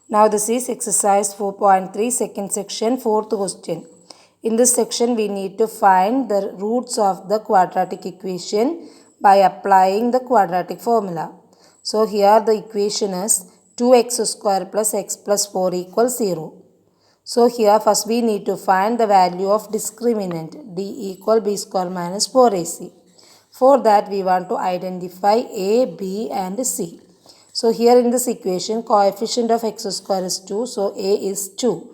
Now this is exercise 4.3 second section, fourth question. In this section we need to find the roots of the quadratic equation by applying the quadratic formula. So here the equation is 2x square plus x plus 4 equals 0. So here first we need to find the value of discriminant d equal b square minus 4ac. For that we want to identify a, b and c. So here in this equation coefficient of x square is 2, so a is 2.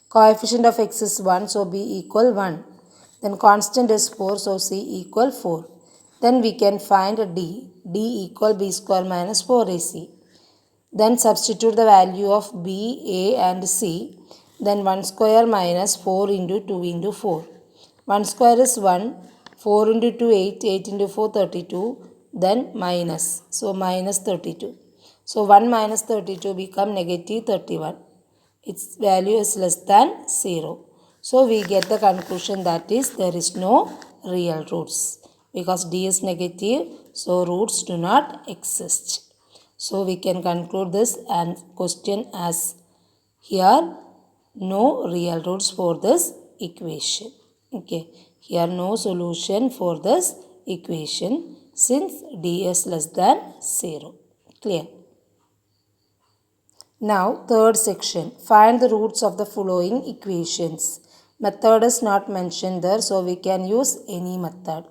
Coefficient of x is 1, so b equal 1. Then constant is 4, so c equal 4. Then we can find d. d equal b square minus 4ac. Then substitute the value of b, a and c. Then 1 square minus 4 into 2 into 4. 1 square is 1. 4 into 2 8. 8 into 4 32. Then minus. So minus 32. So 1 minus 32 become negative 31. Its value is less than 0. So we get the conclusion that is there is no real roots. Because d is negative, so roots do not exist. So we can conclude this and question as here no real roots for this equation. Okay, here no solution for this equation since d is less than 0. Clear? Now third section, find the roots of the following equations. Method is not mentioned there, so we can use any method.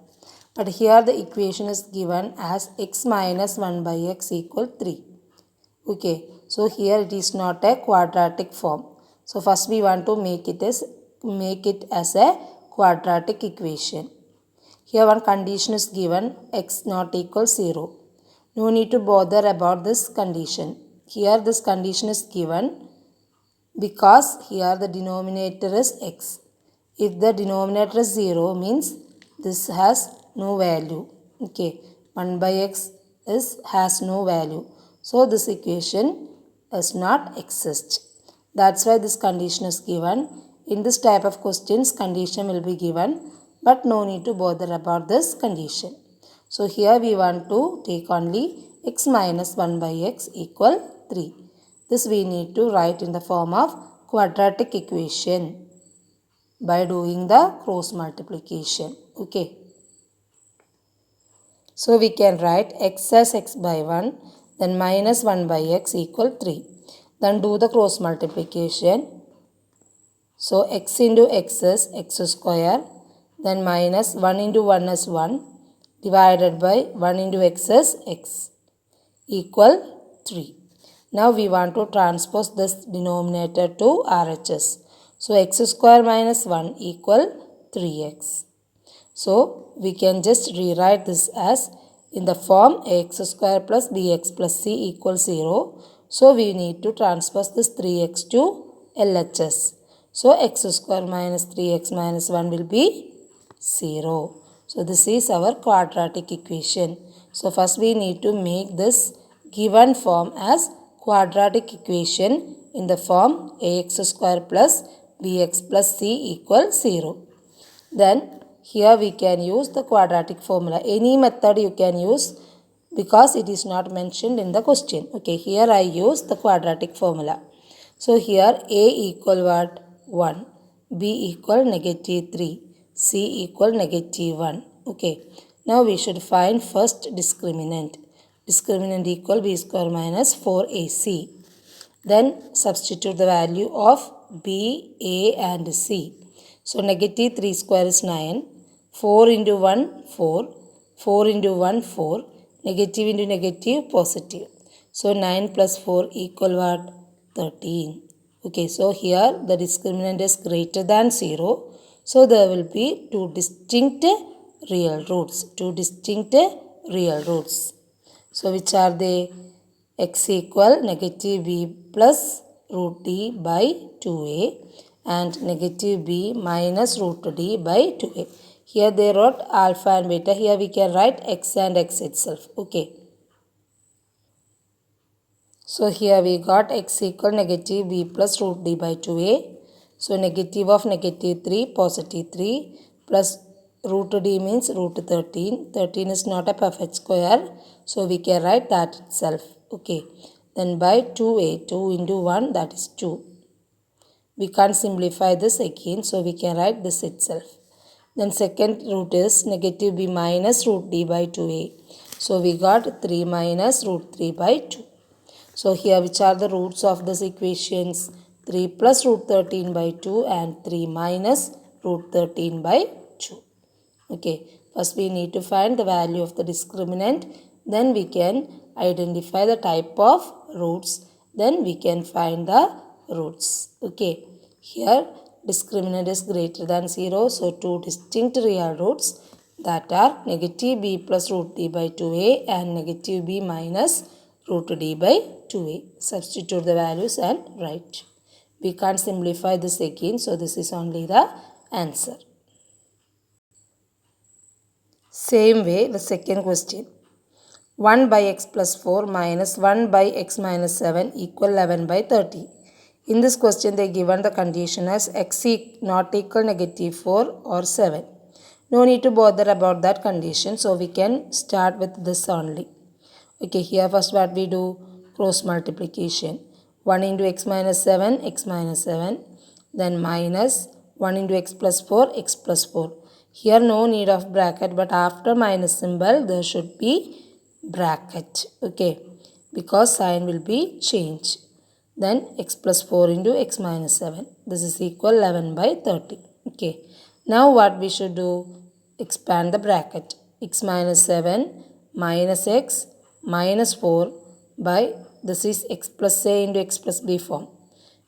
But here the equation is given as x minus 1 by x equal 3. Okay, so here it is not a quadratic form. So first we want to make it as a quadratic equation. Here one condition is given, x not equal 0. No need to bother about this condition. Here this condition is given because here the denominator is x. If the denominator is 0 means this has no value. Okay, 1 by x has no value. So this equation does not exist. That's why this condition is given. In this type of questions condition will be given, but no need to bother about this condition. So here we want to take only x minus 1 by x equal 3. This we need to write in the form of quadratic equation by doing the cross multiplication. Okay. So we can write x as x by 1, then minus 1 by x equal 3. Then do the cross multiplication. So x into x is x square, then minus 1 into 1 is 1, divided by 1 into x is x equal 3. Now we want to transpose this denominator to RHS. So x square minus 1 equal 3x. So we can just rewrite this as in the form ax square plus bx plus c equals 0. So we need to transpose this 3x to LHS. So x square minus 3x minus 1 will be 0. So this is our quadratic equation. So first we need to make this given form as quadratic equation in the form ax square plus bx plus c equals 0. Then here we can use the quadratic formula. Any method you can use because it is not mentioned in the question. Okay, here I use the quadratic formula. So here a equal what? 1, b equal negative 3, c equal negative 1. Okay, now we should find first discriminant. Discriminant equal b square minus 4ac. Then substitute the value of b, a and c. So negative 3 square is 9. 4 into 1, 4. 4 into 1, 4. Negative into negative, positive. So 9 plus 4 equal what? 13. Okay, so here the discriminant is greater than 0. So there will be two distinct real roots. Two distinct real roots. So which are they? X equal negative b plus root d by 2a and negative b minus root d by 2a. Here they wrote alpha and beta. Here we can write x and x itself. Okay. So here we got x equal negative b plus root d by 2a. So negative of negative 3, positive 3 plus root d means root 13. 13 is not a perfect square. So we can write that itself. Okay. then by 2a, 2 into 1, that is 2. We can't simplify this again, so we can write this itself. Then second root is negative b minus root d by 2a. So we got 3 minus root 3 by 2. So here which are the roots of this equations? 3 plus root 13 by 2 and 3 minus root 13 by 2. Okay, first we need to find the value of the discriminant. Then we can identify the type of roots. Then we can find the roots. Okay, here discriminant is greater than 0. So two distinct real roots, that are negative b plus root d by 2a and negative b minus root d by 2a. Substitute the values and write. We can't simplify this again, so this is only the answer. Same way, the second question. 1 by x plus 4 minus 1 by x minus 7 equal 11 by 30. In this question, they given the condition as x not equal negative 4 or 7. No need to bother about that condition, so we can start with this only. Okay, here first what we do? Cross multiplication. 1 into x minus 7, x minus 7. Then minus 1 into x plus 4, x plus 4. Here no need of bracket, but after minus symbol there should be bracket. Okay, because sign will be changed. Then x plus 4 into x minus 7. This is equal 11 by 30. Okay, now what we should do? Expand the bracket. X minus 7 minus x minus 4 by, this is x plus a into x plus b form.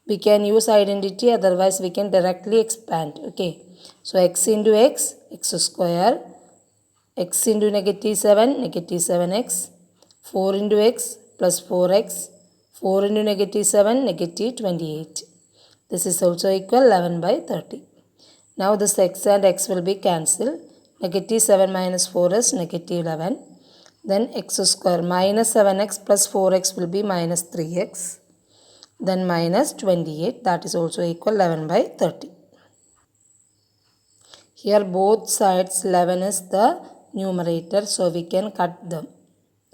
We can use identity, otherwise we can directly expand. Okay, so x into x, x square, x into negative 7, negative 7x, 4 into x plus 4x, 4 into negative 7, negative 28. This is also equal 11 by 30. Now this x and x will be cancelled. Negative 7 minus 4 is negative 11. Then x square minus 7x plus 4x will be minus 3x. Then minus 28, that is also equal 11 by 30. Here both sides 11 is the numerator, so we can cut them.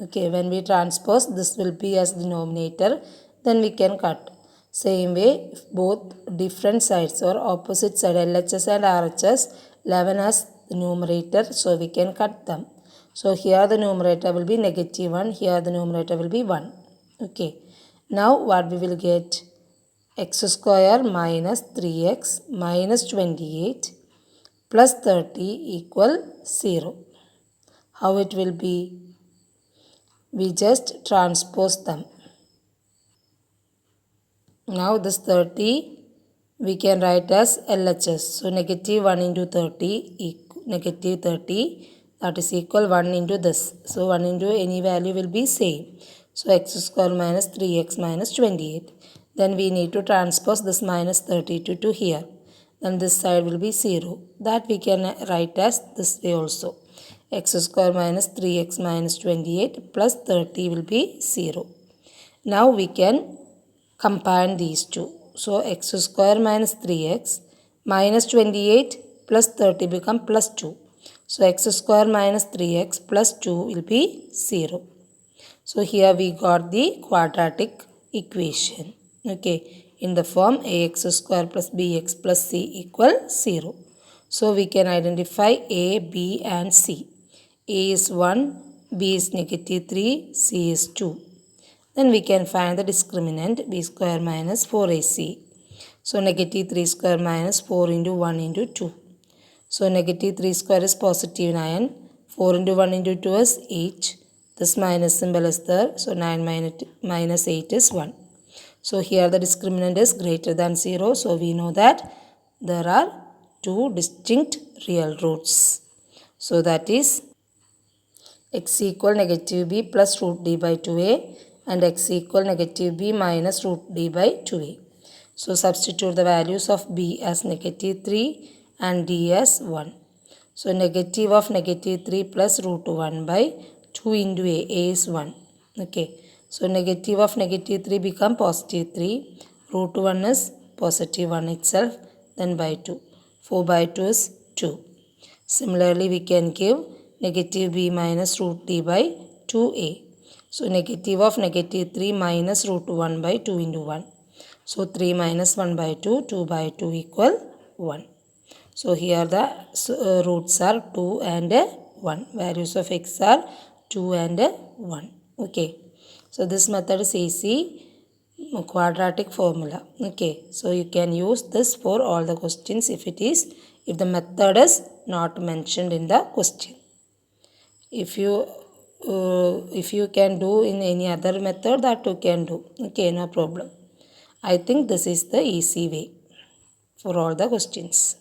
Okay, when we transpose, this will be as denominator, then we can cut. Same way, if both different sides or opposite side, LHS and RHS, 11 as the numerator, so we can cut them. So here the numerator will be negative 1, here the numerator will be 1. Okay, now what we will get? X square minus 3x minus 28 plus 30 equal 0. How it will be? We just transpose them. Now this 30 we can write as LHS. So negative 1 into 30 negative 30, that is equal 1 into this. So 1 into any value will be same. So x square minus 3x minus 28. Then we need to transpose this minus 32 to here. Then this side will be 0. That we can write as this way also. X square minus 3x minus 28 plus 30 will be 0. Now we can combine these two. So x square minus 3x minus 28 plus 30 become plus 2. So x square minus 3x plus 2 will be 0. So here we got the quadratic equation. Okay, in the form ax square plus bx plus c equal 0. So we can identify a, b and c. A is 1, b is negative 3, c is 2. Then we can find the discriminant b square minus 4ac. So negative 3 square minus 4 into 1 into 2. So negative 3 square is positive 9. 4 into 1 into 2 is 8. This minus symbol is there. So 9 minus 8 is 1. So here the discriminant is greater than 0. So we know that there are two distinct real roots. So that is x equal negative b plus root d by 2a and x equal negative b minus root d by 2a. So substitute the values of b as negative 3 and d as 1. So negative of negative 3 plus root 1 by 2 into a is 1. Okay. So negative of negative 3 become positive 3. Root 1 is positive 1 itself. Then by 2. 4 by 2 is 2. Similarly, we can give negative b minus root d by 2a. So negative of negative 3 minus root 1 by 2 into 1. So 3 minus 1 by 2, 2 by 2 equal 1. So here the roots are 2 and 1. Values of x are 2 and 1. Okay. So this method is easy quadratic formula. Okay. So you can use this for all the questions if the method is not mentioned in the question. If you can do in any other method, that you can do. Okay, no problem. I think this is the easy way for all the questions.